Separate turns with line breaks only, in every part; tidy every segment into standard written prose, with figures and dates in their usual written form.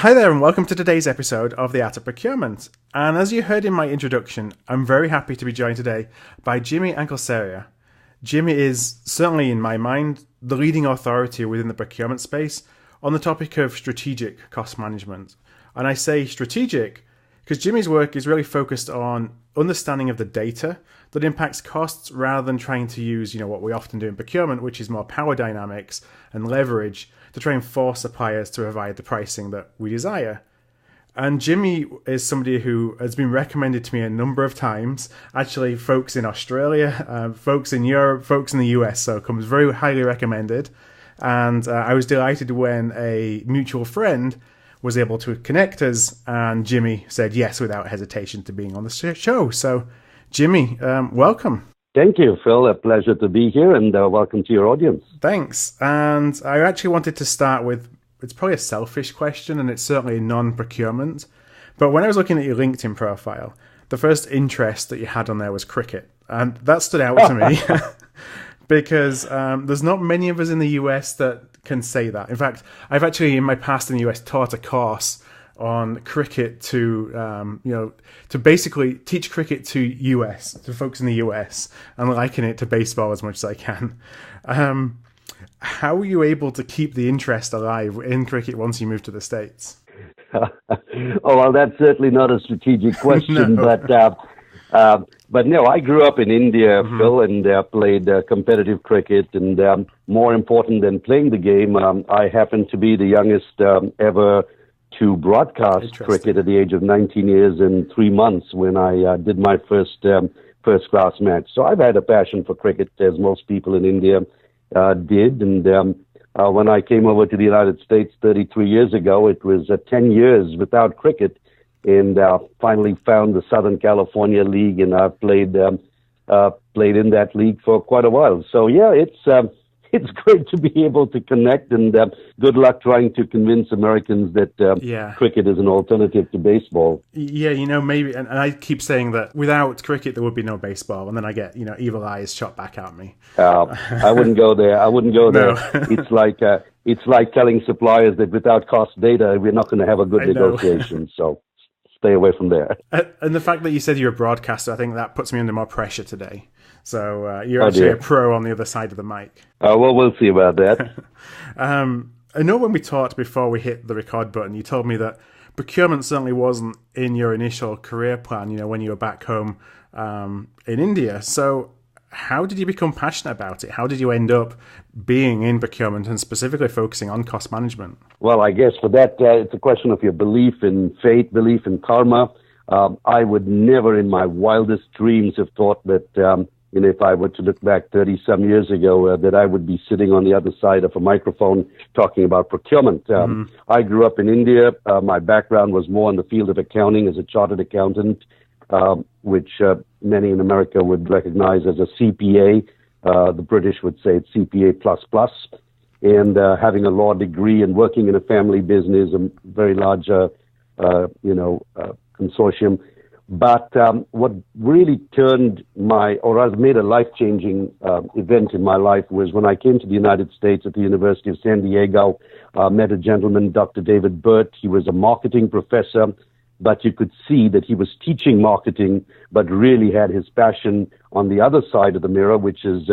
Hi there, and welcome to today's episode of The Art of Procurement. And as you heard in my introduction, I'm very happy to be joined today by Jimmy Anklesaria. Jimmy is, certainly in my mind, the leading authority within the procurement space on the topic of strategic cost management. And I say strategic because Jimmy's work is really focused on understanding of the data that impacts costs rather than trying to use, what we often do in procurement, which is more power dynamics and leverage to try and force suppliers to provide the pricing that we desire. And Jimmy is somebody who has been recommended to me a number of times. Actually, folks in Australia, folks in Europe, folks in the US, so comes very highly recommended. And I was delighted when a mutual friend was able to connect us, and Jimmy said yes without hesitation to being on the show. So, Jimmy, welcome.
Thank you, Phil. A pleasure to be here, and welcome to your audience.
Thanks. And I actually wanted to start with, it's probably a selfish question, and it's certainly non-procurement. But when I was looking at your LinkedIn profile, the first interest that you had on there was cricket. And that stood out to me because there's not many of us in the US that can say that. In fact, I've actually, in my past in the US, taught a course on cricket to basically teach cricket to folks in the US and liken it to baseball as much as I can. How were you able to keep the interest alive in cricket once you moved to the States?
Oh, well, that's certainly not a strategic question,
No.
but no, I grew up in India, Phil, and played competitive cricket, and more important than playing the game, I happened to be the youngest ever to broadcast cricket at the age of 19 years and 3 months when I did my first-class match. So I've had a passion for cricket, as most people in India did. And when I came over to the United States 33 years ago, it was 10 years without cricket, and finally found the Southern California League, and I've played in that league for quite a while. So yeah, it's great to be able to connect, and good luck trying to convince Americans that cricket is an alternative to baseball.
Yeah, maybe, and I keep saying that without cricket there would be no baseball, and then I get, evil eyes shot back at me.
I wouldn't go there.
No.
It's like telling suppliers that without cost data, we're not going to have a good negotiation. So stay away from there.
And the fact that you said you're a broadcaster, I think that puts me under more pressure today. So you're actually a pro on the other side of the mic.
Well, we'll see about that.
I know when we talked before we hit the record button, you told me that procurement certainly wasn't in your initial career plan, when you were back home in India. So how did you become passionate about it? How did you end up being in procurement and specifically focusing on cost management?
Well, I guess for that, it's a question of your belief in fate, belief in karma. I would never in my wildest dreams have thought that if I were to look back 30-some years ago, that I would be sitting on the other side of a microphone talking about procurement. I grew up in India. My background was more in the field of accounting as a chartered accountant, which many in America would recognize as a CPA. The British would say it's CPA++. And having a law degree and working in a family business, a very large, consortium. But what really made a life-changing event in my life was when I came to the United States at the University of San Diego, met a gentleman, Dr. David Burt. He was a marketing professor, but you could see that he was teaching marketing, but really had his passion on the other side of the mirror, which is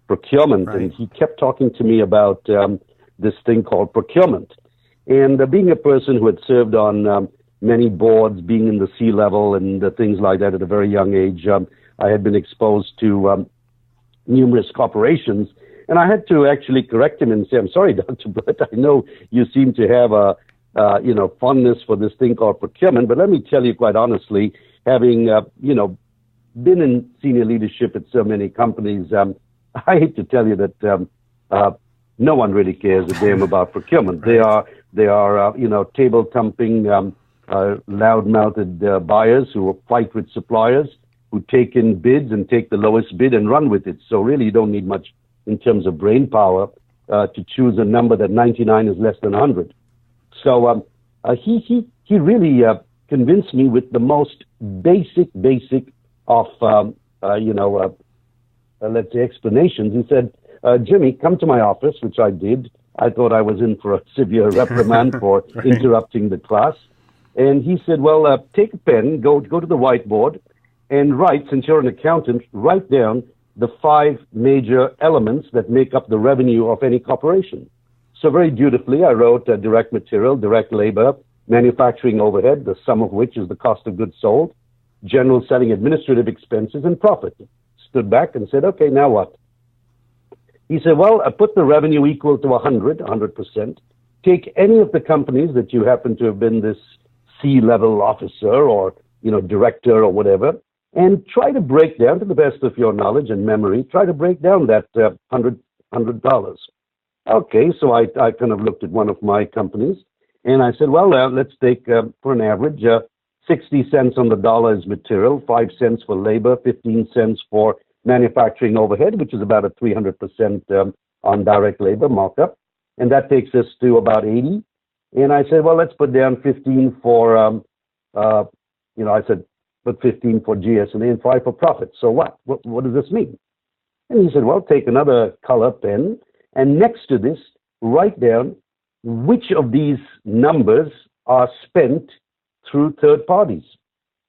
procurement.
Right.
And he kept talking to me about this thing called procurement. And being a person who had served on many boards, being in the C-level and things like that at a very young age, I had been exposed to numerous corporations. And I had to actually correct him and say, I'm sorry, Dr. Burt, I know you seem to have a fondness for this thing called procurement, but let me tell you quite honestly, having, been in senior leadership at so many companies, I hate to tell you that no one really cares a damn about procurement.
Right.
They are table-thumping, loud-mouthed buyers who fight with suppliers, who take in bids and take the lowest bid and run with it. So really, you don't need much in terms of brain power to choose a number that 99 is less than 100. So he really convinced me with the most basic of let's say explanations. He said, Jimmy, come to my office, which I did. I thought I was in for a severe reprimand for interrupting the class. And he said, well, take a pen, go to the whiteboard, and write, since you're an accountant, write down the 5 major elements that make up the revenue of any corporation. So very dutifully, I wrote direct material, direct labor, manufacturing overhead, the sum of which is the cost of goods sold, general selling administrative expenses, and profit. Stood back and said, okay, now what? He said, well, put the revenue equal to 100%. Take any of the companies that you happen to have been this C-level officer or, director or whatever, and try to break down, to the best of your knowledge and memory, try to break down that $100. Okay, so I kind of looked at one of my companies, and I said, well, let's take, for an average, 60 cents on the dollar is material, 5 cents for labor, 15 cents for manufacturing overhead, which is about a 300% on direct labor markup. And that takes us to about 80. And I said, well, let's put down 15 for, I said, put 15 for GS&A and 5 for profit. So what? What does this mean? And he said, well, take another color pen, and next to this, write down which of these numbers are spent through third parties.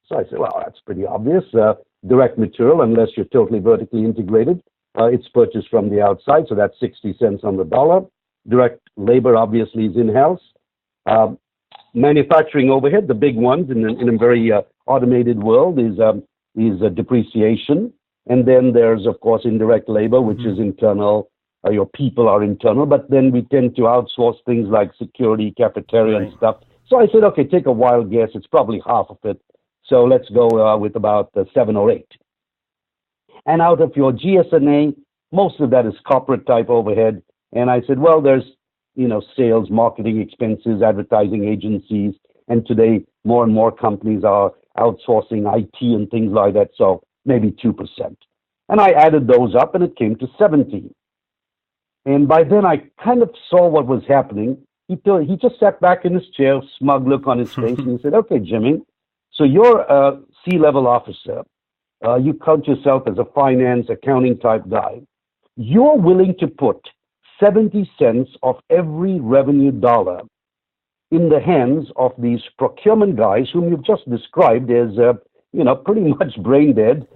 So I said, well, that's pretty obvious. Direct material, unless you're totally vertically integrated, it's purchased from the outside, so that's 60 cents on the dollar. Direct labor, obviously, is in-house. Manufacturing overhead, the big ones in a very automated world, is depreciation. And then there's, of course, indirect labor, which is internal. Your people are internal, but then we tend to outsource things like security, cafeteria, and stuff. So I said, okay, take a wild guess. It's probably half of it. So let's go with about 7 or 8. And out of your GS&A, most of that is corporate type overhead. And I said, well, there's, sales, marketing expenses, advertising agencies. And today, more and more companies are outsourcing IT and things like that. So maybe 2%. And I added those up and it came to 17. And by then I kind of saw what was happening. He just sat back in his chair, smug look on his face, and he said, okay, Jimmy, so you're a C-level officer. You count yourself as a finance, accounting type guy. You're willing to put 70 cents of every revenue dollar in the hands of these procurement guys whom you've just described as, pretty much brain dead,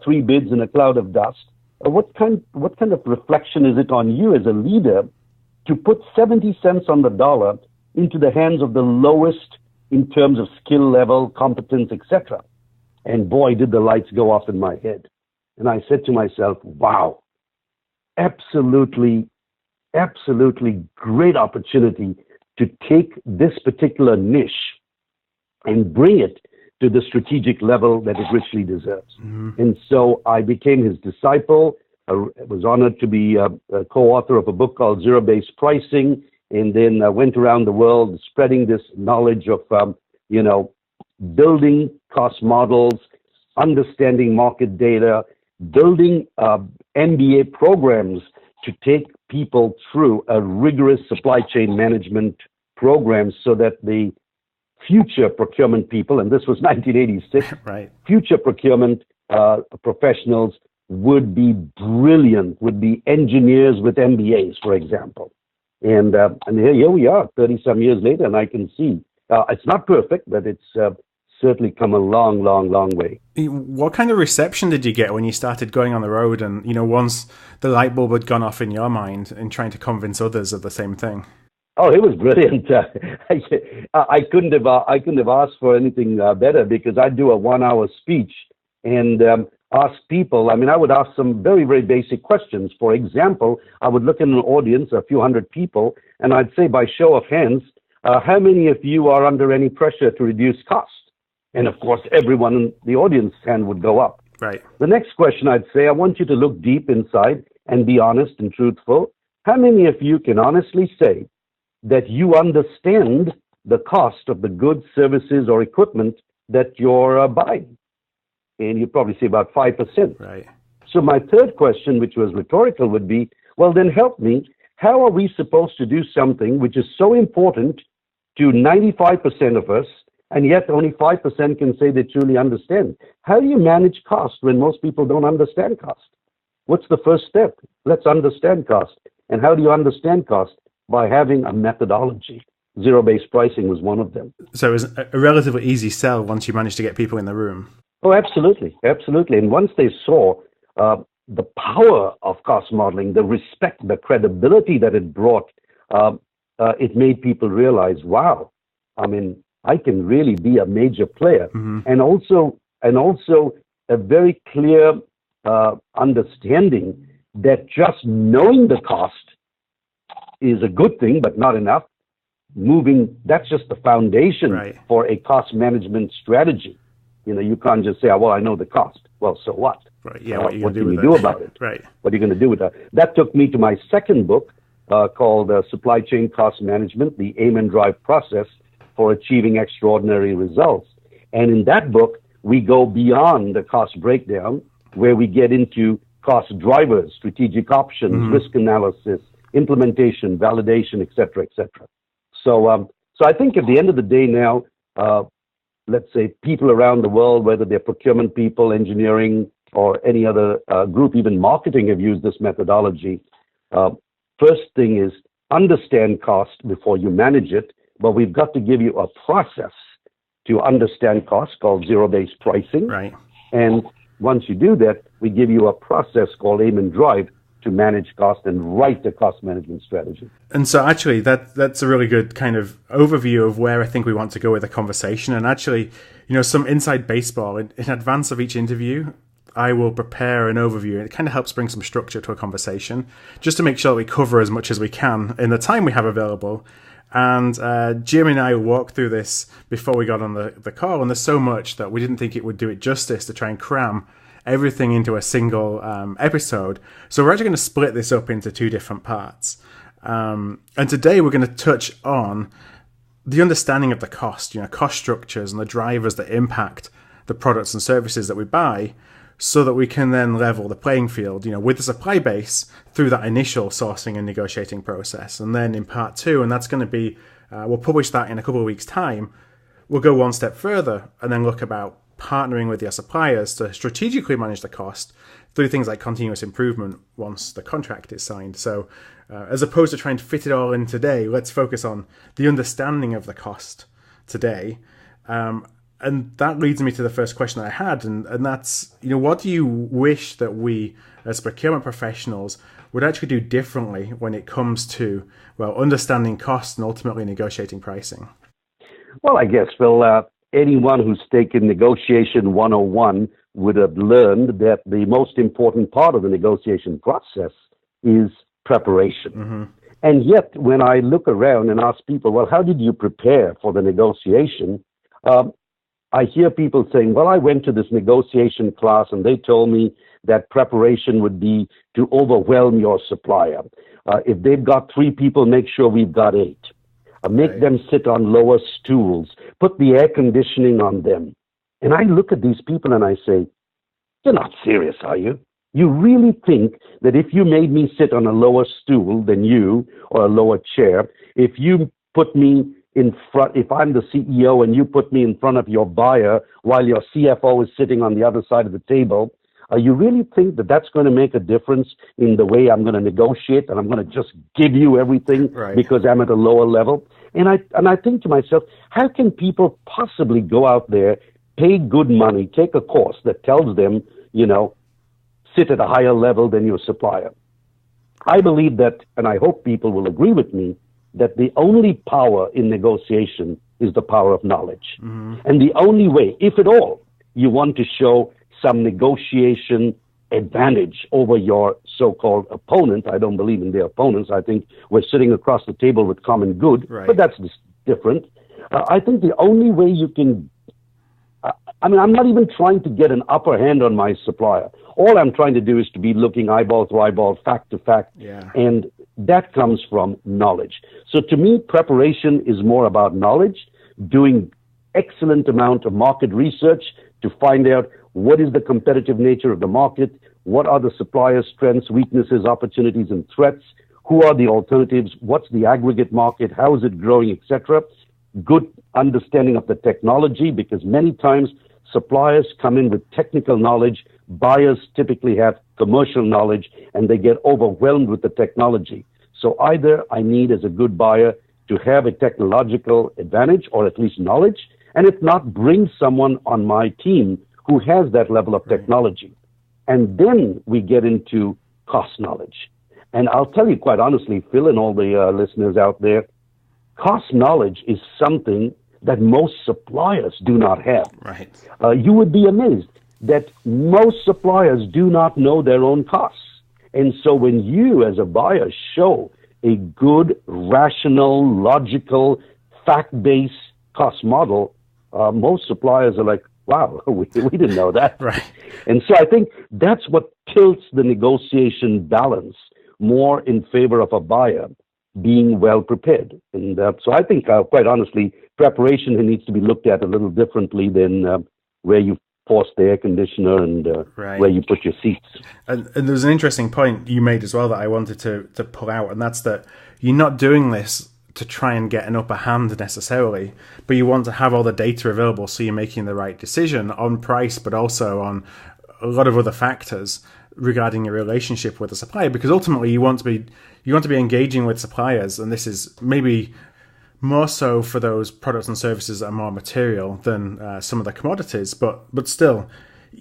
3 bids in a cloud of dust. What kind of reflection is it on you as a leader to put 70 cents on the dollar into the hands of the lowest in terms of skill level, competence, etc.? And boy, did the lights go off in my head. And I said to myself, wow, absolutely great opportunity to take this particular niche and bring it to the strategic level that it richly deserves. Mm-hmm. And so I became his disciple. I was honored to be a co-author of a book called Zero-Based Pricing, and then went around the world spreading this knowledge of, building cost models, understanding market data, building MBA programs to take people through a rigorous supply chain management program so that the future procurement people, and this was 1986,
right.
Future procurement professionals would be brilliant, would be engineers with MBAs, for example. And here we are, 30-some years later, and I can see it's not perfect, but it's certainly come a long, long, long way.
What kind of reception did you get when you started going on the road and, once the light bulb had gone off in your mind and trying to convince others of the same thing?
Oh, it was brilliant. I couldn't have asked for anything better, because I'd do a 1-hour speech and ask people. I would ask some very, very basic questions. For example, I would look in an audience, a few hundred people, and I'd say, by show of hands, how many of you are under any pressure to reduce cost? And of course, everyone in the audience hand would go up.
Right.
The next question I'd say, I want you to look deep inside and be honest and truthful. How many of you can honestly say that you understand the cost of the goods, services, or equipment that you're buying? And you'd probably say about 5%.
Right.
So my third question, which was rhetorical, would be, well, then help me. How are we supposed to do something which is so important to 95% of us, and yet only 5% can say they truly understand? How do you manage cost when most people don't understand cost? What's the first step? Let's understand cost. And how do you understand cost? by having a methodology. Zero-based pricing was one of them.
So it was a relatively easy sell once you managed to get people in the room.
Oh, absolutely. Absolutely. And once they saw the power of cost modeling, the respect, the credibility that it brought, it made people realize, wow, I mean, I can really be a major player.
Mm-hmm.
And also a very clear understanding that just knowing the cost is a good thing, but not enough. That's just the foundation for a cost management strategy. You know, you can't just say, oh, well, I know the cost. Well, so what?
Right. Yeah. What
can you do about it?
Right.
What are you going to do with that? That took me to my second book called Supply Chain Cost Management, the Aim and Drive Process for Achieving Extraordinary Results. And in that book, we go beyond the cost breakdown, where we get into cost drivers, strategic options,
mm-hmm.
risk analysis, implementation, validation, et cetera, et cetera. So I think at the end of the day now, let's say people around the world, whether they're procurement people, engineering, or any other group, even marketing, have used this methodology. First thing is understand cost before you manage it, but we've got to give you a process to understand cost called zero-based pricing.
Right.
And once you do that, we give you a process called Aim and Drive to manage cost and write the cost management strategy.
And so actually that's a really good kind of overview of where I think we want to go with the conversation. And actually, you know, some inside baseball in advance of each interview, I will prepare an overview, and it kind of helps bring some structure to a conversation just to make sure that we cover as much as we can in the time we have available. And Jim and I walked through this before we got on the call, and there's so much that we didn't think it would do it justice to try and cram everything into a single episode. So we're actually going to split this up into two different parts. And today we're going to touch on the understanding of the cost, you know, cost structures and the drivers that impact the products and services that we buy, so that we can then level the playing field, you know, with the supply base through that initial sourcing and negotiating process. And then in part two, and that's going to be, we'll publish that in a couple of weeks' time, we'll go one step further and then look about partnering with your suppliers to strategically manage the cost through things like continuous improvement once the contract is signed. So as opposed to trying to fit it all in today, let's focus on the understanding of the cost today. And that leads me to the first question that I had, and that's, you know, what do you wish that we as procurement professionals would actually do differently when it comes to, well, understanding costs and ultimately negotiating pricing?
Well, I guess, Phil, anyone who's taken Negotiation 101 would have learned that the most important part of the negotiation process is preparation. Mm-hmm. And yet, when I look around and ask people, well, how did you prepare for the negotiation? I hear people saying, well, I went to this negotiation class and they told me that preparation would be to overwhelm your supplier. If they've got 3 people, make sure we've got 8. Make them sit on lower stools. Put the air conditioning on them. And I look at these people and I say, you're not serious, are you? You really think that if you made me sit on a lower stool than you, or a lower chair, if you put me in front, if I'm the CEO and you put me in front of your buyer while your CFO is sitting on the other side of the table, you really think that that's going to make a difference in the way I'm going to negotiate, and I'm going to just give you everything because I'm at a lower level? And I think to myself, how can people possibly go out there, pay good money, take a course that tells them, you know, sit at a higher level than your supplier? I believe that, and I hope people will agree with me, that the only power in negotiation is the power of knowledge. Mm-hmm. And the only way, if at all, you want to show some negotiation advantage over your so-called opponent — I don't believe in their opponents. I think we're sitting across the table with common good, but that's different. I think the only way you can I'm not even trying to get an upper hand on my supplier. All I'm trying to do is to be looking eyeball to eyeball, fact to fact. Yeah. And that comes from knowledge. So to me, preparation is more about knowledge, doing excellent amount of market research to find out what is the competitive nature of the market, what are the supplier's strengths, weaknesses, opportunities, and threats, who are the alternatives, what's the aggregate market, how is it growing, etc. Good understanding of the technology, because many times suppliers come in with technical knowledge, buyers typically have commercial knowledge, and they get overwhelmed with the technology. So either I need, as a good buyer, to have a technological advantage or at least knowledge, and if not, bring someone on my team who has that level of technology. And then we get into cost knowledge. And I'll tell you quite honestly, Phil, and all the listeners out there, cost knowledge is something that most suppliers do not have.
Right.
You would be amazed that most suppliers do not know their own costs. And so when you, as a buyer, show a good, rational, logical, fact-based cost model, most suppliers are like, wow, we didn't know that.
Right.
And so I think that's what tilts the negotiation balance more in favor of a buyer being well prepared. And so I think, quite honestly, preparation needs to be looked at a little differently than where you force the air conditioner and where you put your seats.
And there's an interesting point you made as well that I wanted to pull out, and that's that you're not doing this to try and get an upper hand necessarily, but you want to have all the data available so you're making the right decision on price, but also on a lot of other factors regarding your relationship with the supplier, because ultimately you want to be engaging with suppliers, and this is maybe more so for those products and services that are more material than some of the commodities, but still,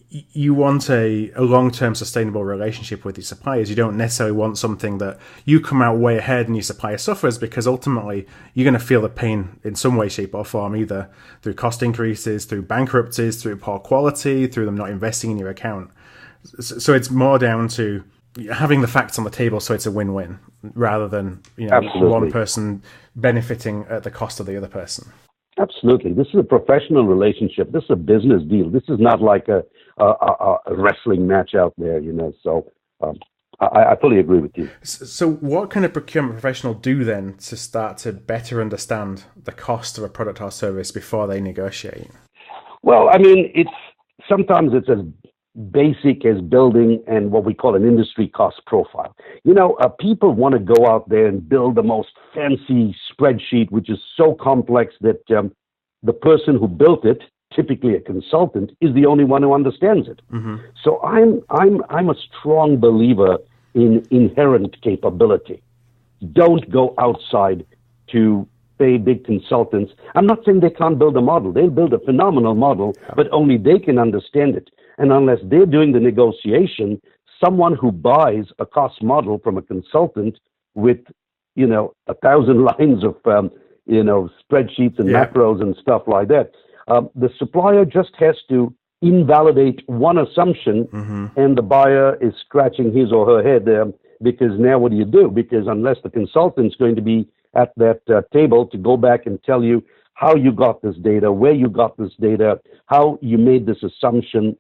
you want a long-term sustainable relationship with your suppliers. You don't necessarily want something that you come out way ahead and your supplier suffers, because ultimately you're going to feel the pain in some way, shape or form, either through cost increases, through bankruptcies, through poor quality, through them not investing in your account. So it's more down to having the facts on the table so it's a win-win, rather than one person benefiting at the cost of the other person.
Absolutely. This is a professional relationship. This is a business deal. This is not like a wrestling match out there, So I fully agree with you.
So what can a procurement professional do then to start to better understand the cost of a product or service before they negotiate?
Well, I mean, sometimes it's as basic as building and what we call an industry cost profile. People want to go out there and build the most fancy spreadsheet, which is so complex that the person who built it, typically a consultant, is the only one who understands it. Mm-hmm. So I'm a strong believer in inherent capability. Don't go outside to pay big consultants. I'm not saying they can't build a model. They'll build a phenomenal model, but only they can understand it. And unless they're doing the negotiation, someone who buys a cost model from a consultant with, 1,000 lines of, spreadsheets and macros and stuff like that, the supplier just has to invalidate one assumption, and the buyer is scratching his or her head because now what do you do? Because unless the consultant's going to be at that table to go back and tell you how you got this data, where you got this data, how you made this assumption,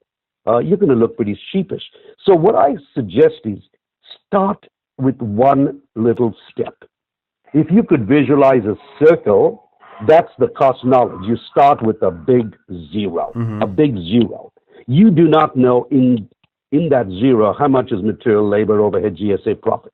you're going to look pretty sheepish. So what I suggest is start with one little step. If you could visualize a circle, that's the cost knowledge. You start with a big zero, a big zero. You do not know in that zero how much is material, labor, overhead, GSA, profit.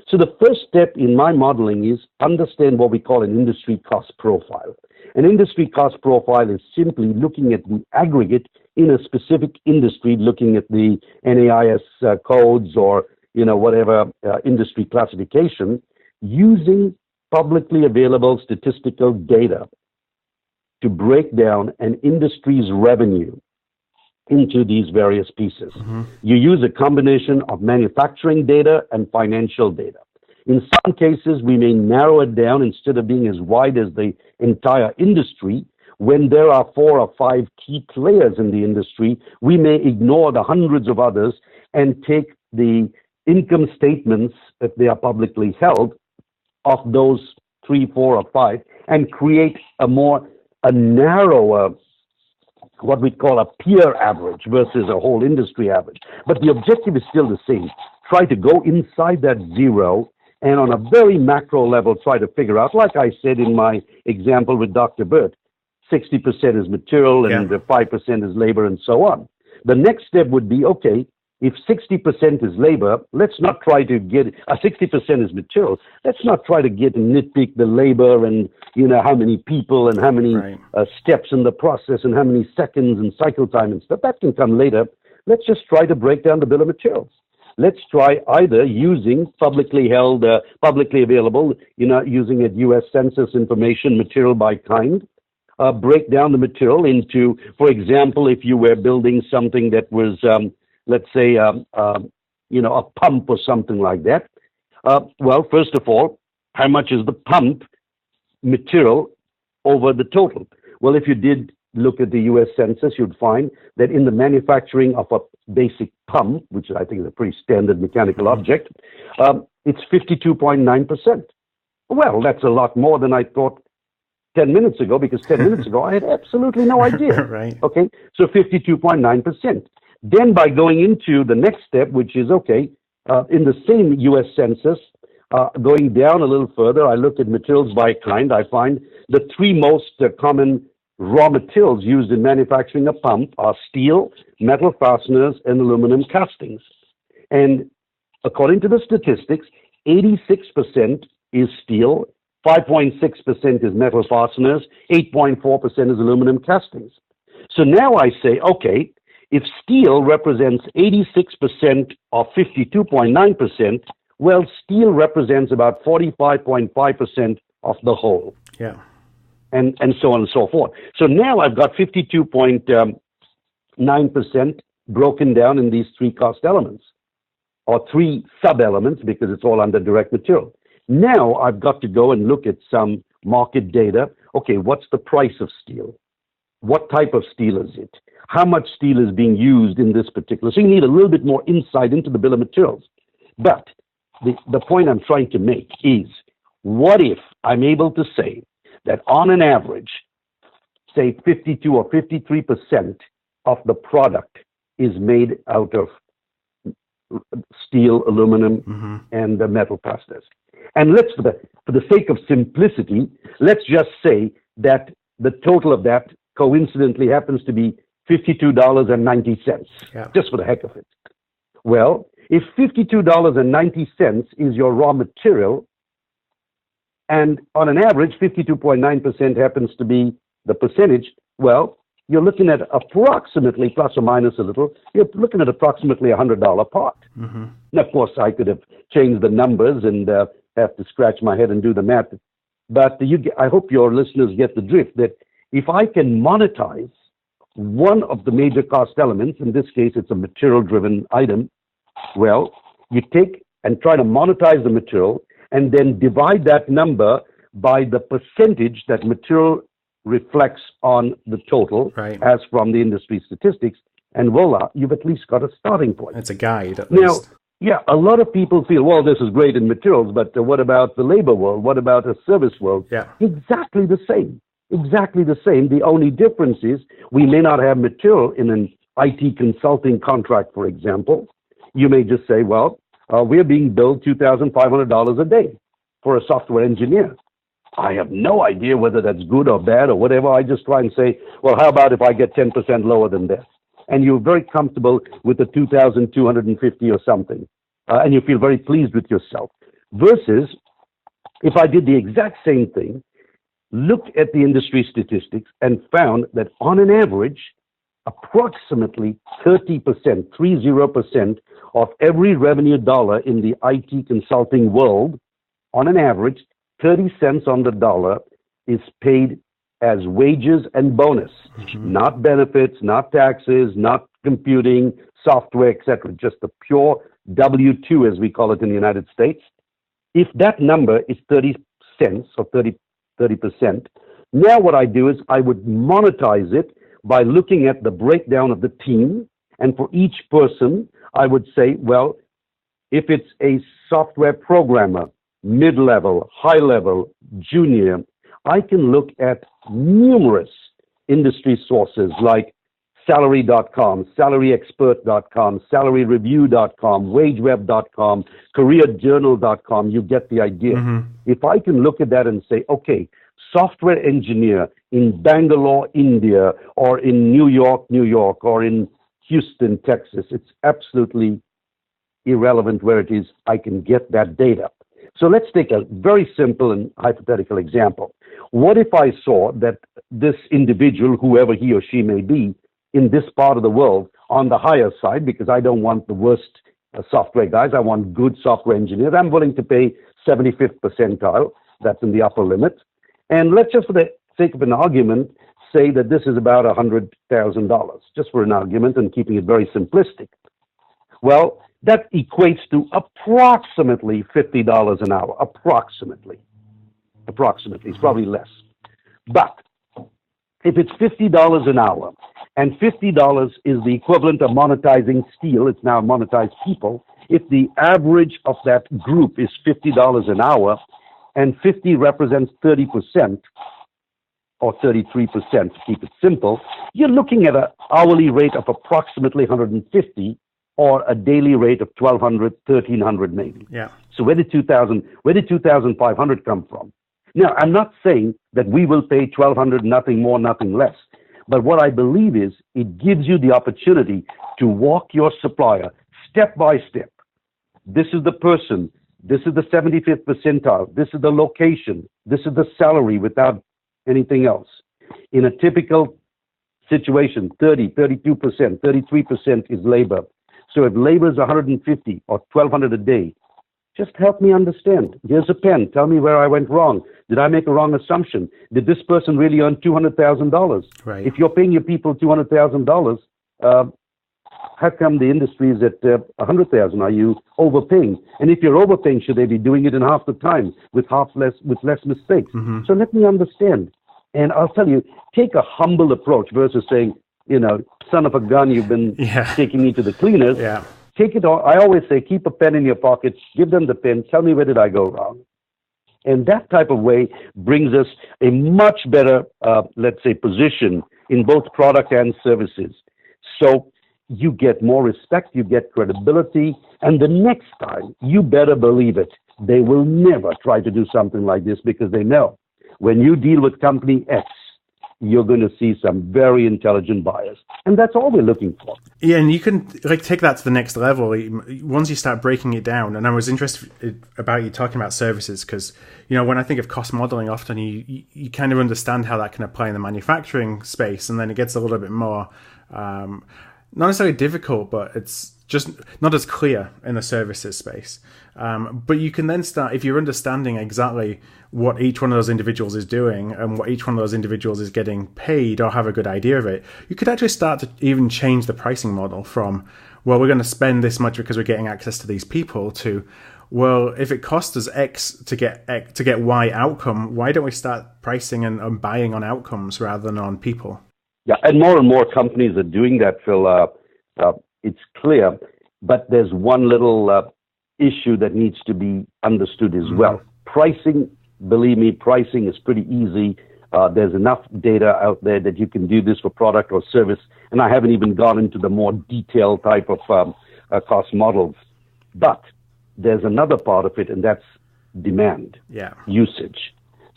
So the first step in my modeling is understand what we call an industry cost profile. An industry cost profile is simply looking at the aggregate in a specific industry, looking at the NAIS codes or whatever industry classification, using publicly available statistical data to break down an industry's revenue into these various pieces. You use a combination of manufacturing data and financial data. In some cases, we may narrow it down instead of being as wide as the entire industry. When there are 4 or 5 key players in the industry, we may ignore the hundreds of others and take the income statements, if they are publicly held, of those 3, 4, or 5 and create a narrower, what we call a peer average versus a whole industry average. But the objective is still the same. Try to go inside that zero and on a very macro level try to figure out, like I said in my example with Dr. Burt, 60% is material and 5% is labor and so on. The next step would be, okay, if 60% is labor, let's not try to get, 60% is material, let's not try to get and nitpick the labor and, how many people and how many steps in the process and how many seconds and cycle time and stuff. That can come later. Let's just try to break down the bill of materials. let's try either using publicly held, publicly available, using it U.S. Census information, material by kind, break down the material into, for example, if you were building something that was, let's say, a pump or something like that. Well, first of all, how much is the pump material over the total? Well, if you did look at the U.S. Census, you'd find that in the manufacturing of a basic pump, which I think is a pretty standard mechanical object, it's 52.9%. Well, that's a lot more than I thought 10 minutes ago, because 10 minutes ago I had absolutely no idea.
Right.
Okay, so 52.9%. Then by going into the next step, which is, okay, in the same U.S. Census, going down a little further, I look at materials by kind. I find the three most common raw materials used in manufacturing a pump are steel, metal fasteners, and aluminum castings. And according to the statistics, 86% is steel, 5.6% is metal fasteners, 8.4% is aluminum castings. So now I say, okay, if steel represents 86% of 52.9%, well, steel represents about 45.5% of the whole.
Yeah.
And so on and so forth. So now I've got 52.9% broken down in these three cost elements, or three sub-elements, because it's all under direct material. Now I've got to go and look at some market data. Okay, what's the price of steel? What type of steel is it? How much steel is being used in this particular? So you need a little bit more insight into the bill of materials. But the point I'm trying to make is, what if I'm able to say that on an average, say 52 or 53% of the product is made out of steel, aluminum, and metal fasteners. And let's, for the sake of simplicity, let's just say that the total of that coincidentally happens to be $52.90, just for the heck of it. Well, if $52.90 is your raw material, and on an average, 52.9% happens to be the percentage, well, you're looking at approximately, plus or minus a little, you're looking at approximately $100 part. Now, of course, I could have changed the numbers and have to scratch my head and do the math. But I hope your listeners get the drift, that if I can monetize one of the major cost elements, in this case, it's a material-driven item, well, you take and try to monetize the material and then divide that number by the percentage that material reflects on the total, as from the industry statistics, and voila, you've at least got a starting point.
It's a guide, at
now,
least.
Yeah, a lot of people feel, well, this is great in materials, but what about the labor world? What about the service world?
Yeah.
Exactly the same. Exactly the same. The only difference is we may not have material in an IT consulting contract, for example. You may just say, well, we're being billed $2,500 a day for a software engineer. I have no idea whether that's good or bad or whatever. I just try and say, well, how about if I get 10% lower than that? And you're very comfortable with the 2,250 or something, and you feel very pleased with yourself. Versus, if I did the exact same thing, looked at the industry statistics and found that on an average, approximately 30% of every revenue dollar in the IT consulting world, on an average, 30 cents on the dollar is paid as wages and bonus, not benefits, not taxes, not computing, software, etc. Just the pure W-2, as we call it in the United States. If that number is 30 cents or 30%, now what I do is I would monetize it by looking at the breakdown of the team. And for each person, I would say, well, if it's a software programmer, mid-level, high-level, junior, I can look at numerous industry sources like salary.com, salaryexpert.com, salaryreview.com, wageweb.com, careerjournal.com. You get the idea. If I can look at that and say, okay, software engineer in Bangalore, India, or in New York, or in Houston, Texas, it's absolutely irrelevant where it is. I can get that data. So let's take a very simple and hypothetical example. What if I saw that this individual, whoever he or she may be, in this part of the world, on the higher side, because I don't want the worst software guys. I want good software engineers. I'm willing to pay 75th percentile. That's in the upper limit. And let's just, for the sake of an argument, say that this is about $100,000, just for an argument and keeping it very simplistic. Well, that equates to approximately $50 an hour, approximately. It's probably less. But if it's $50 an hour, and $50 is the equivalent of monetizing steel, it's now monetized people, if the average of that group is $50 an hour, and 50 represents 30%, or 33% to keep it simple, you're looking at an hourly rate of approximately 150 or a daily rate of 1,200, 1,300 maybe.
Yeah.
So where did 2,500 come from? Now, I'm not saying that we will pay 1,200, nothing more, nothing less. But what I believe is it gives you the opportunity to walk your supplier step by step. This is the person. This is the 75th percentile. This is the location. This is the salary without anything else. In a typical situation, 30, 32%, 33% is labor. So if labor is 150 or 1,200 a day, just help me understand. Here's a pen. Tell me where I went wrong. Did I make a wrong assumption? Did this person really earn $200,000?
Right.
If you're paying your people $200,000, how come the industry is at $100,000? Are you overpaying? And if you're overpaying, should they be doing it in half the time with less mistakes?
Mm-hmm.
So let me understand. And I'll tell you, take a humble approach versus saying, son of a gun, you've been taking me to the cleaners.
Yeah.
Take it all. I always say, keep a pen in your pocket, give them the pen, tell me where did I go wrong. And that type of way brings us a much better, let's say, position in both product and services. So you get more respect, you get credibility, and the next time, you better believe it, they will never try to do something like this because they know when you deal with company X, you're going to see some very intelligent buyers. And that's all we're looking for.
Yeah, and you can take that to the next level once you start breaking it down. And I was interested about you talking about services because, when I think of cost modeling, often you kind of understand how that can apply in the manufacturing space. And then it gets a little bit more, not necessarily difficult, but it's just not as clear in the services space. But you can then start, if you're understanding exactly what each one of those individuals is doing and what each one of those individuals is getting paid or have a good idea of it, you could actually start to even change the pricing model from, well, we're going to spend this much because we're getting access to these people to, well, if it costs us X to get Y outcome, why don't we start pricing and buying on outcomes rather than on people?
Yeah, and more companies are doing that, Phil. It's clear, but there's one little issue that needs to be understood as well. Pricing, believe me, pricing is pretty easy. There's enough data out there that you can do this for product or service, and I haven't even gone into the more detailed type of cost models. But there's another part of it, and that's demand, usage.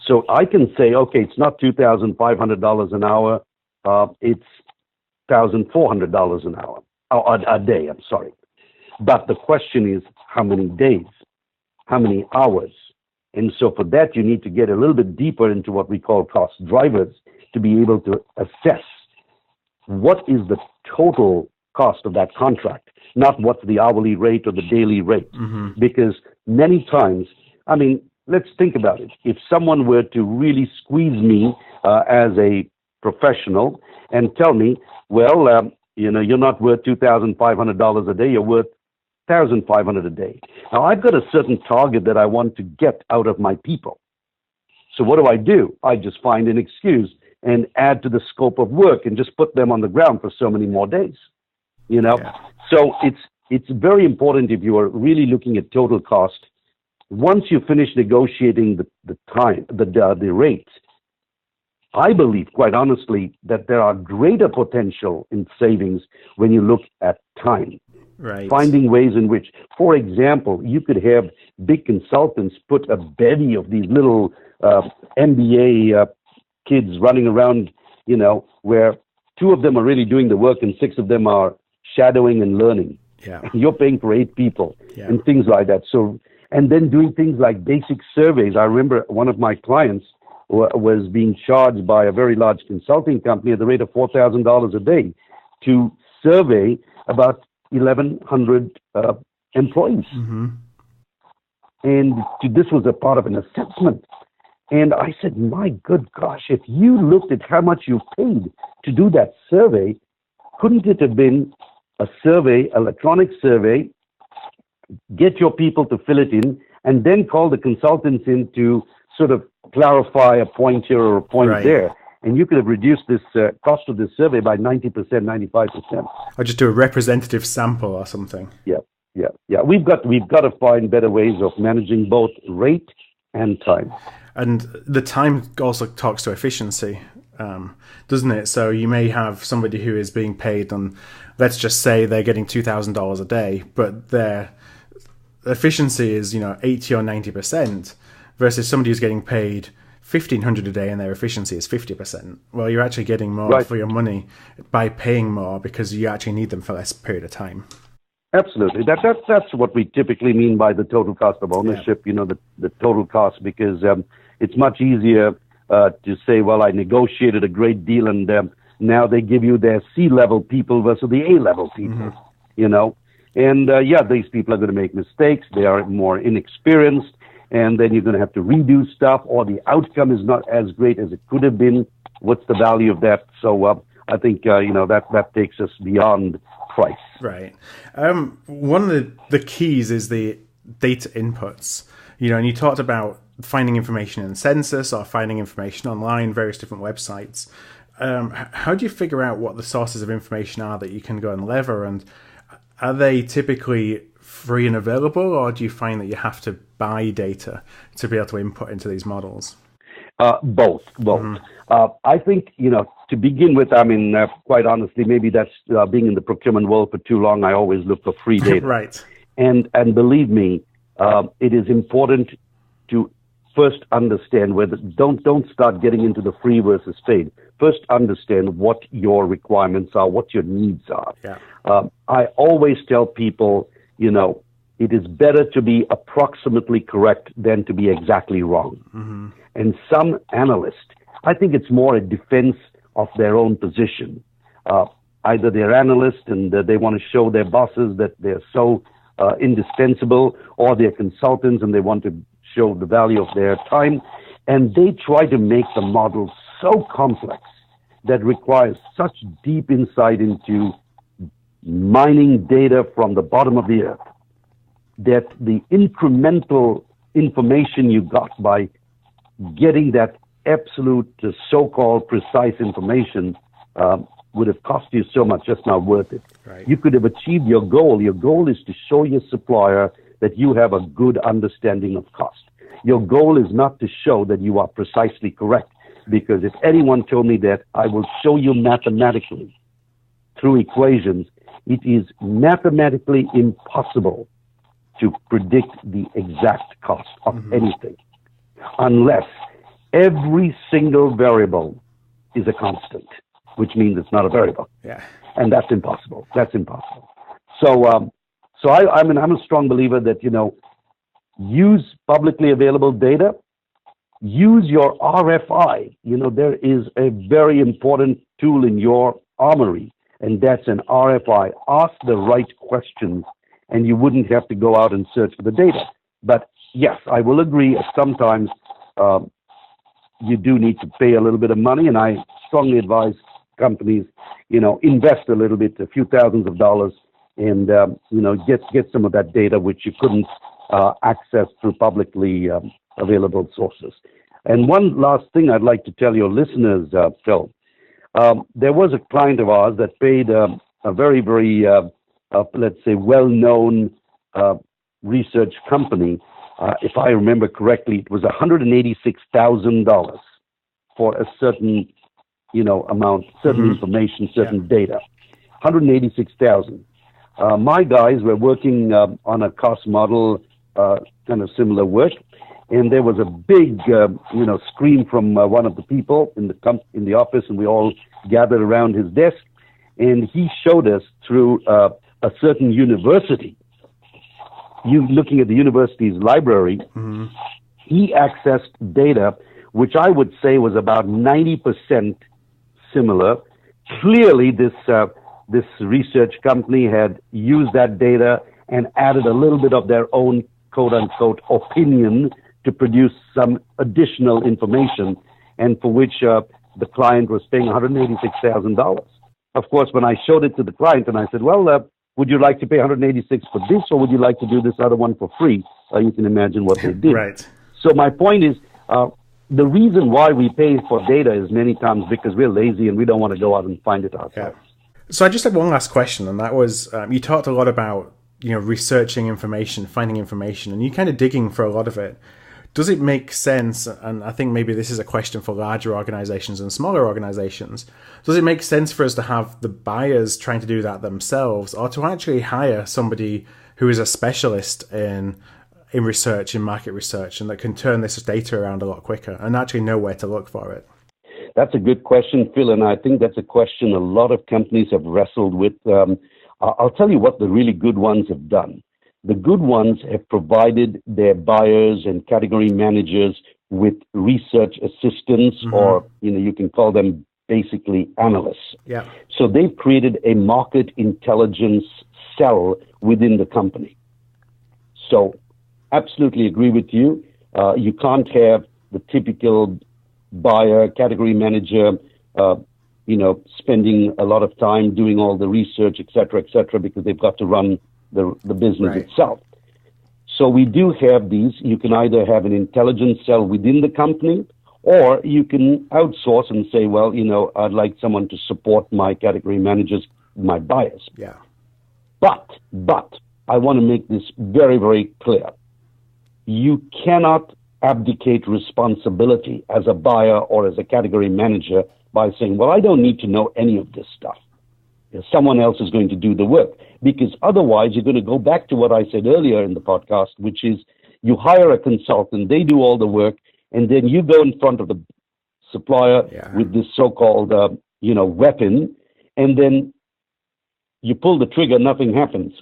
So I can say, okay, it's not $2,500 an hour, it's $1,400 an hour. A day, I'm sorry. But the question is, how many days? How many hours? And so for that, you need to get a little bit deeper into what we call cost drivers to be able to assess what is the total cost of that contract, not what's the hourly rate or the daily rate. Mm-hmm. Because many times, let's think about it. If someone were to really squeeze me as a professional and tell me, well, you're not worth $2,500 a day, you're worth $1,500 a day. Now, I've got a certain target that I want to get out of my people. So what do? I just find an excuse and add to the scope of work and just put them on the ground for so many more days. Yeah. So it's very important if you are really looking at total cost. Once you finish negotiating the rates, I believe, quite honestly, that there are greater potential in savings when you look at time. Right. Finding ways in which, for example, you could have big consultants put a bevy of these little MBA kids running around, where 2 of them are really doing the work and 6 of them are shadowing and learning. Yeah. You're paying for 8 people and things like that. So, and then doing things like basic surveys. I remember one of my clients was being charged by a very large consulting company at the rate of $4,000 a day to survey about 1,100 employees. And this was a part of an assessment. And I said, my good gosh, if you looked at how much you paid to do that survey, couldn't it have been a survey, electronic survey, get your people to fill it in, and then call the consultants in to sort of clarify a point here or a point there? And you could have reduced this cost of this survey by 90%, 95%.
Or just do a representative sample or something.
Yeah. We've got to find better ways of managing both rate and time.
And the time also talks to efficiency, doesn't it? So you may have somebody who is being paid on, let's just say they're getting $2,000 a day, but their efficiency is 80 or 90%, versus somebody who's getting paid $1,500 a day and their efficiency is 50%. Well, you're actually getting more for your money by paying more because you actually need them for less period of time.
Absolutely. That's what we typically mean by the total cost of ownership, the total cost, because it's much easier to say, well, I negotiated a great deal and now they give you their C-level people versus the A-level people, And these people are going to make mistakes. They are more inexperienced, and then you're going to have to redo stuff, or the outcome is not as great as it could have been. What's the value of that? So I think, that takes us beyond price.
Right. One of the keys is the data inputs. And you talked about finding information in the census or finding information online, various different websites. How do you figure out what the sources of information are that you can go and lever? And are they typically free and available, or do you find that you have to buy data to be able to input into these models?
Both. I think, to begin with, quite honestly, maybe that's being in the procurement world for too long. I always look for free data.
Right.
And believe me, it is important to first understand whether, don't start getting into the free versus paid. First understand what your requirements are, what your needs are.
Yeah.
I always tell people, it is better to be approximately correct than to be exactly wrong. And some analysts, I think it's more a defense of their own position. Either they're analysts and they want to show their bosses that they're so indispensable, or they're consultants and they want to show the value of their time. And they try to make the model so complex that requires such deep insight into mining data from the bottom of the earth that the incremental information you got by getting that absolute so-called precise information would have cost you so much, just not worth it.
Right.
You could have achieved your goal. Your goal is to show your supplier that you have a good understanding of cost. Your goal is not to show that you are precisely correct, because if anyone told me that, I will show you mathematically through equations, it is mathematically impossible to predict the exact cost of anything unless every single variable is a constant, which means it's not a variable.
Yeah.
And that's impossible. So I'm a strong believer that, use publicly available data, use your RFI. There is a very important tool in your armory, and that's an RFI. Ask the right questions, and you wouldn't have to go out and search for the data. But yes, I will agree, sometimes you do need to pay a little bit of money, and I strongly advise companies, invest a little bit, a few thousands of dollars, and get some of that data which you couldn't access through publicly available sources. And one last thing I'd like to tell your listeners, Phil, there was a client of ours that paid a very, very, let's say, well-known research company. If I remember correctly, it was $186,000 for a certain, amount, certain information, certain data. $186,000. My guys were working on a cost model, kind of similar work, and there was a big, scream from one of the people in the office, and we all gathered around his desk, and he showed us through a certain university. Looking at the university's library, he accessed data which I would say was about 90% similar. Clearly, this research company had used that data and added a little bit of their own quote-unquote opinion to produce some additional information, and for which the client was paying $186,000. Of course, when I showed it to the client and I said, well, would you like to pay $186 for this, or would you like to do this other one for free? You can imagine what they did.
Right.
So my point is, the reason why we pay for data is many times because we're lazy and we don't want to go out and find it ourselves.
Yeah. So I just had one last question, and that was, you talked a lot about, researching information, finding information, and you kind of digging for a lot of it. Does it make sense, and I think maybe this is a question for larger organizations and smaller organizations, does it make sense for us to have the buyers trying to do that themselves, or to actually hire somebody who is a specialist in research, in market research, and that can turn this data around a lot quicker and actually know where to look for it?
That's a good question, Phil, and I think that's a question a lot of companies have wrestled with. I'll tell you what the really good ones have done. The good ones have provided their buyers and category managers with research assistants, or you can call them basically analysts.
Yeah.
So they've created a market intelligence cell within the company. So absolutely agree with you. You can't have the typical buyer, category manager, spending a lot of time doing all the research, et cetera, because they've got to run the business itself. So we do have these. You can either have an intelligence cell within the company, or you can outsource and say, well, I'd like someone to support my category managers, my buyers.
Yeah.
But I want to make this very, very clear. You cannot abdicate responsibility as a buyer or as a category manager by saying, well, I don't need to know any of this stuff. Someone else is going to do the work, because otherwise you're going to go back to what I said earlier in the podcast, which is you hire a consultant, they do all the work, and then you go in front of the supplier with this so-called, weapon, and then you pull the trigger, nothing happens,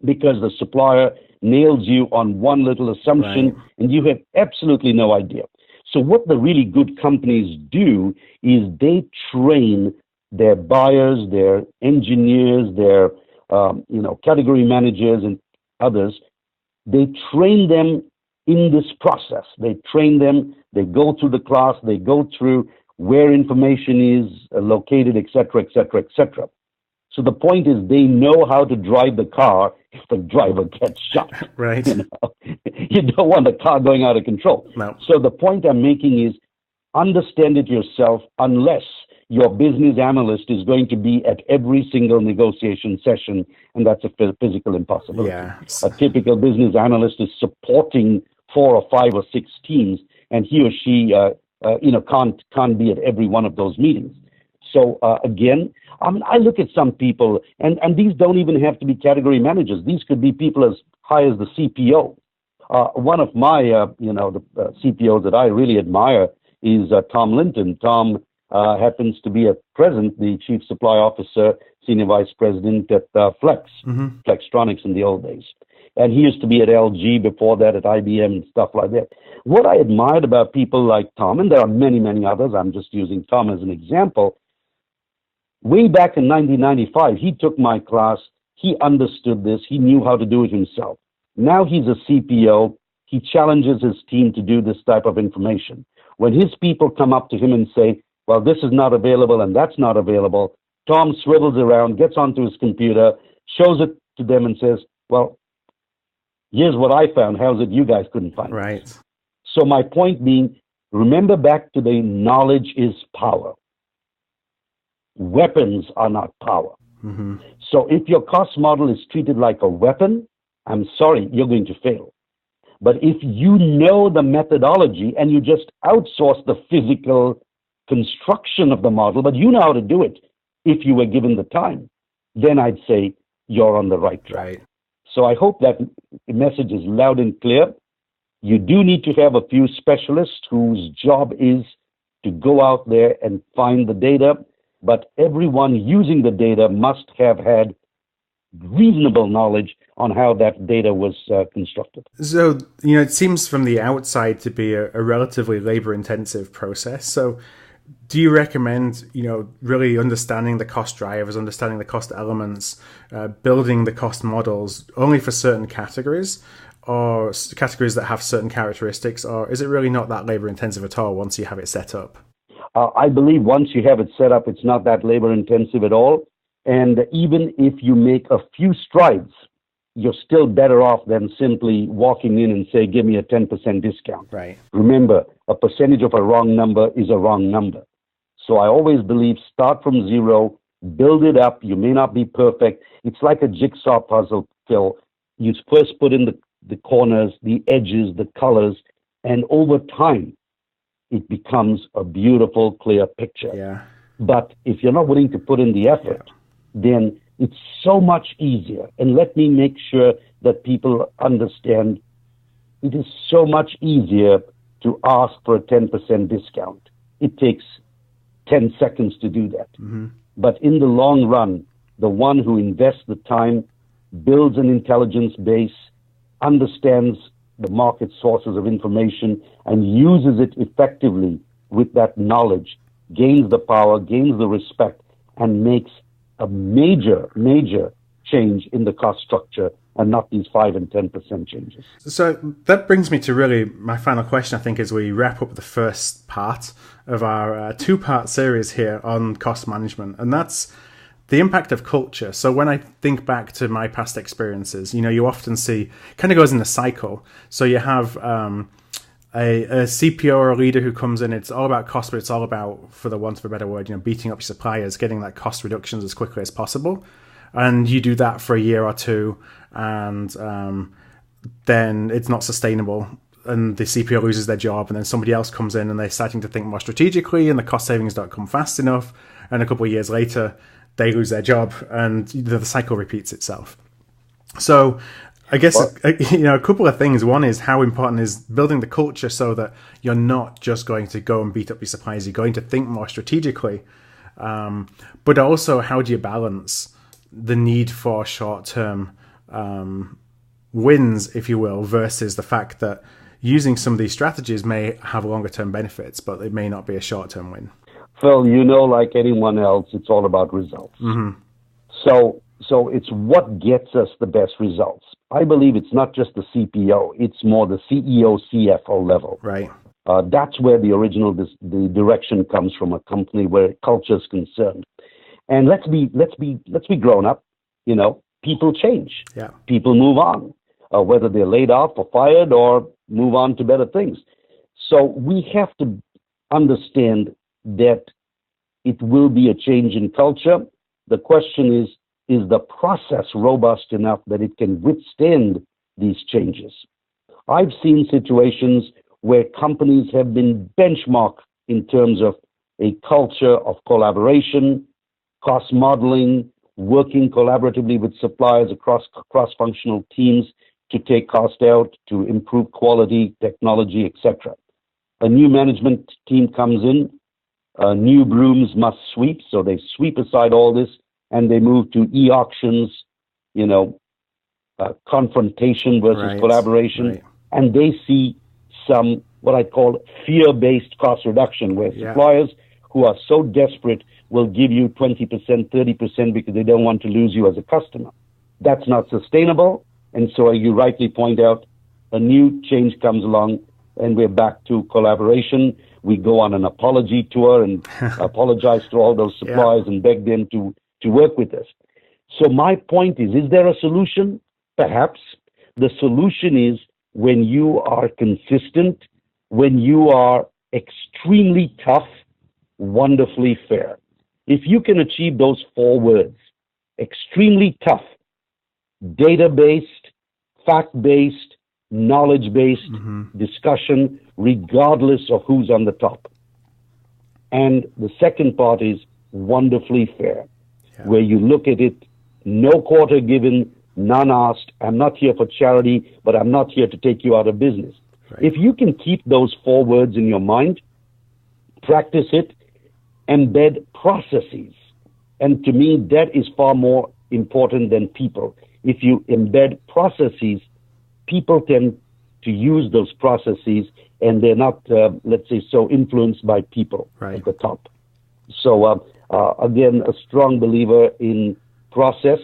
because the supplier nails you on one little assumption, and you have absolutely no idea. So what the really good companies do is they train their buyers, their engineers, their category managers and others. They train them in this process. They train them, they go through the class, they go through where information is located, et cetera, et cetera, et cetera. So the point is they know how to drive the car if the driver gets shot.
Right.
You don't want the car going out of control.
No.
So the point I'm making is understand it yourself, unless your business analyst is going to be at every single negotiation session, and that's a physical impossibility.
Yeah.
A typical business analyst is supporting 4 or 5 or 6 teams, and he or she can't be at every one of those meetings. So again, I look at some people, and these don't even have to be category managers. These could be people as high as the CPO. One of my, the CPOs that I really admire is Tom Linton. Tom happens to be at present the Chief Supply Officer, Senior Vice President at Flex, Flextronics in the old days. And he used to be at LG, before that at IBM and stuff like that. What I admired about people like Tom, and there are many, many others, I'm just using Tom as an example. Way back in 1995, he took my class, he understood this, he knew how to do it himself. Now he's a CPO, he challenges his team to do this type of information. When his people come up to him and say, well, this is not available and that's not available, Tom swivels around, gets onto his computer, shows it to them and says, well, here's what I found, how's it you guys couldn't find it?
Right.
So my point being, remember back to the knowledge is power. Weapons are not power. So if your cost model is treated like a weapon, I'm sorry, you're going to fail. But if you know the methodology and you just outsource the physical construction of the model, but you know how to do it if you were given the time, then I'd say you're on the right track.
Right.
So I hope that message is loud and clear. You do need to have a few specialists whose job is to go out there and find the data, but everyone using the data must have had reasonable knowledge on how that data was constructed.
So, it seems from the outside to be a relatively labor-intensive process. So do you recommend, really understanding the cost drivers, understanding the cost elements, building the cost models only for certain categories or categories that have certain characteristics, or is it really not that labor intensive at all once you have it set up?
I believe once you have it set up, it's not that labor intensive at all. And even if you make a few strides, you're still better off than simply walking in and say, give me a 10% discount.
Right.
Remember, a percentage of a wrong number is a wrong number. So I always believe start from zero, build it up. You may not be perfect. It's like a jigsaw puzzle, Phil. You first put in the corners, the edges, the colors, and over time, it becomes a beautiful, clear picture.
Yeah.
But if you're not willing to put in the effort, then it's so much easier. And let me make sure that people understand it is so much easier to ask for a 10% discount. It takes 10 seconds to do that.
Mm-hmm.
But in the long run, the one who invests the time, builds an intelligence base, understands the market sources of information, and uses it effectively with that knowledge, gains the power, gains the respect, and makes a major, major change in the cost structure and not these 5 and 10% changes.
So that brings me to really my final question, I think, as we wrap up the first part of our two-part series here on cost management, and that's the impact of culture. So when I think back to my past experiences, you often see, kind of goes in a cycle. So you have a CPO or a leader who comes in, it's all about cost, but it's all about, for the want of a better word, beating up your suppliers, getting that cost reductions as quickly as possible. And you do that for a year or two, and then it's not sustainable. And the CPO loses their job, and then somebody else comes in and they're starting to think more strategically, and the cost savings don't come fast enough. And a couple of years later, they lose their job, and the cycle repeats itself. So I guess, a couple of things. One is how important is building the culture so that you're not just going to go and beat up your suppliers. You're going to think more strategically. But also, how do you balance the need for short-term wins, if you will, versus the fact that using some of these strategies may have longer-term benefits, but it may not be a short-term win?
Phil, like anyone else, it's all about results.
Mm-hmm.
So it's what gets us the best results. I believe it's not just the CPO; it's more the CEO, CFO level.
Right.
That's where the direction comes from a company where culture is concerned. And let's be grown up. People change.
Yeah.
People move on, whether they're laid off or fired or move on to better things. So we have to understand that it will be a change in culture. The question is the process robust enough that it can withstand these changes? I've seen situations where companies have been benchmarked in terms of a culture of collaboration, cost modeling, working collaboratively with suppliers across cross-functional teams to take cost out, to improve quality, technology, etc. A new management team comes in, new brooms must sweep, so they sweep aside all this and they move to e-auctions, confrontation versus collaboration,
right.
And they see some, what I call fear-based cost reduction, where suppliers who are so desperate will give you 20%, 30% because they don't want to lose you as a customer. That's not sustainable, and so you rightly point out, a new change comes along, and we're back to collaboration. We go on an apology tour and apologize to all those suppliers and beg them to work with us. So my point is there a solution? Perhaps. The solution is when you are consistent, when you are extremely tough, wonderfully fair. If you can achieve those 4 words, extremely tough, data-based, fact-based, knowledge-based discussion, regardless of who's on the top. And the second part is wonderfully fair, where you look at it, no quarter given, none asked. I'm not here for charity, but I'm not here to take you out of business. Right. If you can keep those 4 words in your mind, practice it, embed processes. And to me, that is far more important than people. If you embed processes, people tend to use those processes and they're not, let's say, so influenced by people at the top. So, again, a strong believer in process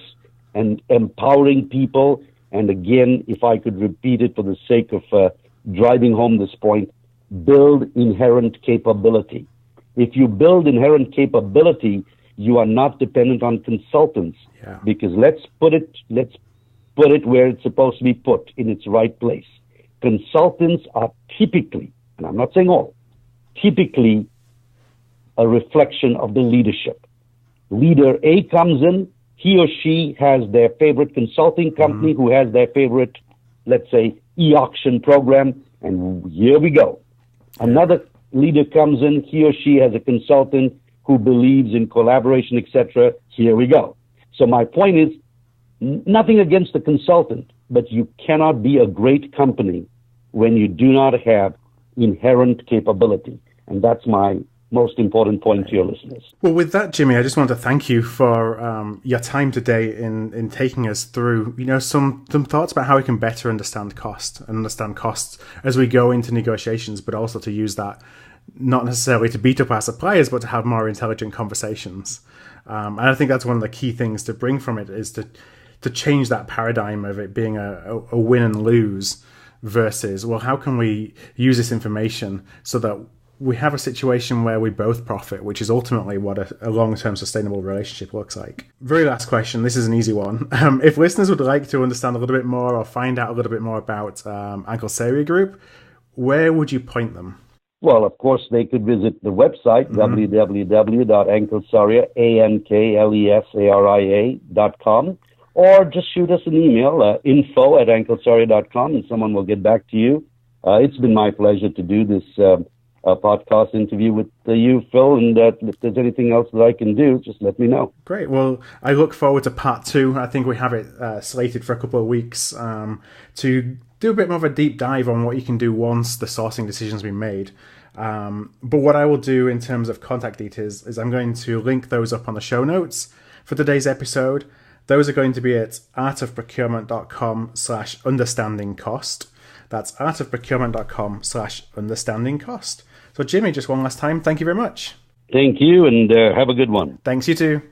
and empowering people. And again, if I could repeat it for the sake of driving home this point, build inherent capability. If you build inherent capability, you are not dependent on consultants, because let's put it where it's supposed to be put, in its right place. Consultants are typically, and I'm not saying all, typically a reflection of the leadership. Leader A comes in, he or she has their favorite consulting company who has their favorite, let's say, e-auction program, and here we go. Another leader comes in, he or she has a consultant who believes in collaboration, etc. Here we go. So my point is, nothing against the consultant, but you cannot be a great company when you do not have inherent capability. And that's my most important point to your listeners.
Well, with that, Jimmy, I just want to thank you for your time today in taking us through, some thoughts about how we can better understand costs as we go into negotiations, but also to use that not necessarily to beat up our suppliers, but to have more intelligent conversations. And I think that's one of the key things to bring from it is to change that paradigm of it being a win and lose versus, well, how can we use this information so that we have a situation where we both profit, which is ultimately what a long-term sustainable relationship looks like. Very last question. This is an easy one. If listeners would like to understand a little bit more or find out a little bit more about Anklesaria Group, where would you point them?
Well, of course, they could visit the website, www.anklesaria.com, or just shoot us an email, info@anklesaria.com, and someone will get back to you. It's been my pleasure to do this podcast interview with you, Phil, and if there's anything else that I can do, just let me know.
Great. Well, I look forward to part 2. I think we have it slated for a couple of weeks to do a bit more of a deep dive on what you can do once the sourcing decision's been made. But what I will do in terms of contact details is I'm going to link those up on the show notes for today's episode. Those are going to be at artofprocurement.com/understandingcost. That's artofprocurement.com/understandingcost. So, Jimmy, just one last time, thank you very much.
Thank you, and have a good one.
Thanks, you too.